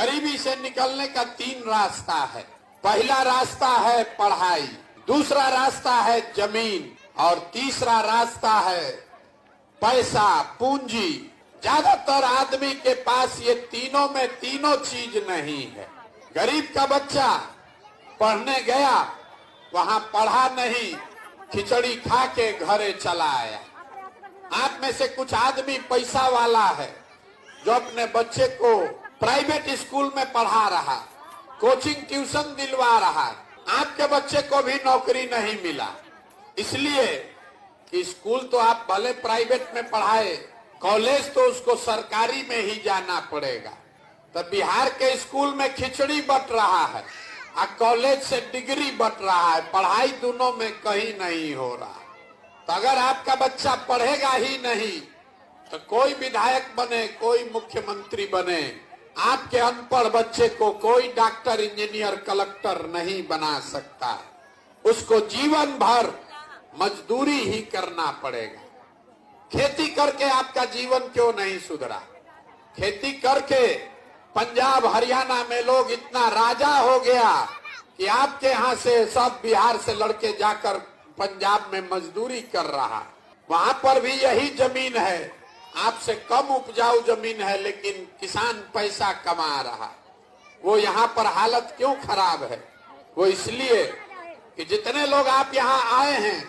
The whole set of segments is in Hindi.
गरीबी से निकलने का 3 रास्ता है। पहला रास्ता है पढ़ाई, दूसरा रास्ता है जमीन और तीसरा रास्ता है पैसा, पूंजी। ज्यादातर आदमी के पास ये तीनों में तीनों चीज नहीं है। गरीब का बच्चा पढ़ने गया, वहां पढ़ा नहीं, खिचड़ी खा के घरे चला आया। आप में से कुछ आदमी पैसा वाला है जो अपने बच्चे को प्राइवेट स्कूल में पढ़ा रहा, कोचिंग ट्यूशन दिलवा रहा। आपके बच्चे को भी नौकरी नहीं मिला, इसलिए कि स्कूल तो आप भले प्राइवेट में पढ़ाए, कॉलेज तो उसको सरकारी में ही जाना पड़ेगा। तो बिहार के स्कूल में खिचड़ी बट रहा है और कॉलेज से डिग्री बट रहा है, पढ़ाई दोनों में कहीं नहीं हो रहा। तो अगर आपका बच्चा पढ़ेगा ही नहीं तो कोई विधायक बने, कोई मुख्यमंत्री बने, आपके अनपढ़ बच्चे को कोई डॉक्टर, इंजीनियर, कलेक्टर नहीं बना सकता। उसको जीवन भर मजदूरी ही करना पड़ेगा। खेती करके आपका जीवन क्यों नहीं सुधरा? खेती करके पंजाब हरियाणा में लोग इतना राजा हो गया कि आपके यहाँ से सब बिहार से लड़के जाकर पंजाब में मजदूरी कर रहा। वहां पर भी यही जमीन है, आपसे कम उपजाऊ जमीन है, लेकिन किसान पैसा कमा रहा। वो यहाँ पर हालत क्यों खराब है? वो इसलिए कि जितने लोग आप यहाँ आए हैं,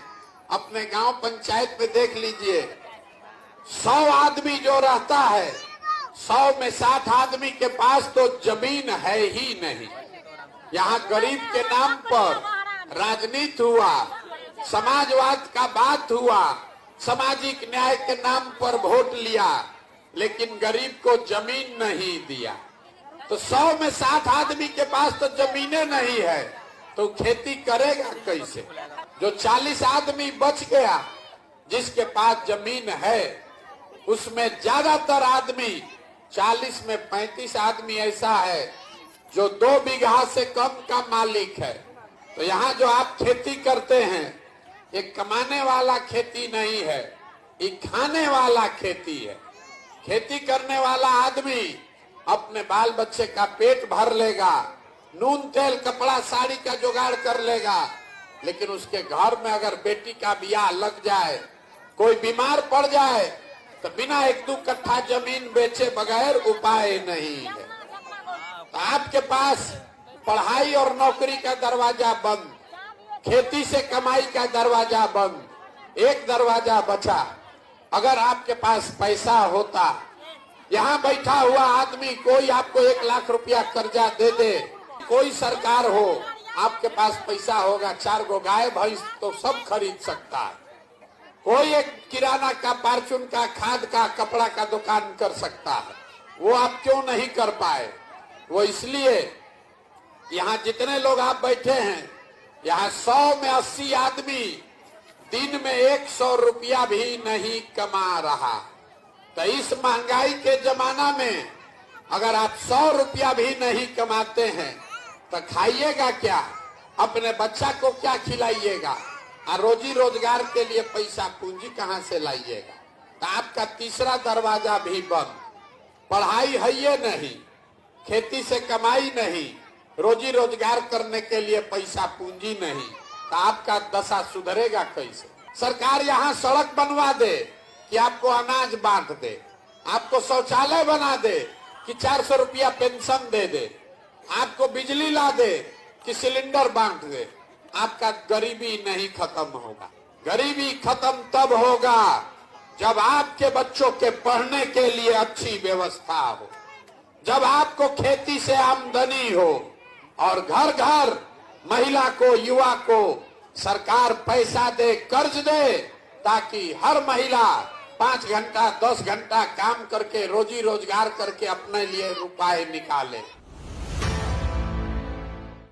अपने गांव पंचायत में देख लीजिए, 100 आदमी जो रहता है, 100 में 60 आदमी के पास तो जमीन है ही नहीं। यहाँ गरीब के नाम पर राजनीति हुआ, समाजवाद का बात हुआ, सामाजिक न्याय के नाम पर वोट लिया, लेकिन गरीब को जमीन नहीं दिया। तो 100 में 60 आदमी के पास तो जमीनें नहीं है, तो खेती करेगा कैसे? जो 40 आदमी बच गया जिसके पास जमीन है, उसमें ज्यादातर आदमी, 40 में 35 आदमी ऐसा है जो 2 बीघा से कम का मालिक है। तो यहाँ जो आप खेती करते हैं, ये कमाने वाला खेती नहीं है, ये खाने वाला खेती है। खेती करने वाला आदमी अपने बाल बच्चे का पेट भर लेगा, नून तेल कपड़ा साड़ी का जुगाड़ कर लेगा, लेकिन उसके घर में अगर बेटी का ब्याह लग जाए, कोई बीमार पड़ जाए, तो बिना 1-2 कट्ठा जमीन बेचे बगैर उपाय नहीं है। तो आपके पास पढ़ाई और नौकरी का दरवाजा बंद, खेती से कमाई का दरवाजा बंद, एक दरवाजा बचा। अगर आपके पास पैसा होता, यहाँ बैठा हुआ आदमी कोई आपको 1 लाख रुपया कर्जा दे दे, कोई सरकार हो, आपके पास पैसा होगा, 4 गो गाय भैंस तो सब खरीद सकता है। कोई एक किराना का, फार्चून का, खाद का, कपड़ा का दुकान कर सकता है। वो आप क्यों नहीं कर पाए? वो इसलिए यहाँ जितने लोग आप बैठे हैं, यहाँ 100 में 80 आदमी दिन में 100 रुपया भी नहीं कमा रहा। तो इस महंगाई के जमाना में अगर आप 100 रुपया भी नहीं कमाते हैं तो खाइएगा क्या? अपने बच्चा को क्या खिलाइएगा? और रोजी रोजगार के लिए पैसा पूंजी कहाँ से लाइएगा? तो आपका तीसरा दरवाजा भी बंद। पढ़ाई है ये नहीं, खेती से कमाई नहीं, रोजी रोजगार करने के लिए पैसा पूंजी नहीं, तो आपका दशा सुधरेगा कैसे? सरकार यहाँ सड़क बनवा दे कि आपको अनाज बांट दे, आपको शौचालय बना दे कि 400 रुपया पेंशन दे दे, आपको बिजली ला दे कि सिलेंडर बांट दे, आपका गरीबी नहीं खत्म होगा। गरीबी खत्म तब होगा जब आपके बच्चों के पढ़ने के लिए अच्छी व्यवस्था हो, जब आपको खेती से आमदनी हो और घर घर महिला को, युवा को सरकार पैसा दे, कर्ज दे, ताकि हर महिला 5 घंटा 10 घंटा काम करके रोजी रोजगार करके अपने लिए रुपए निकाले।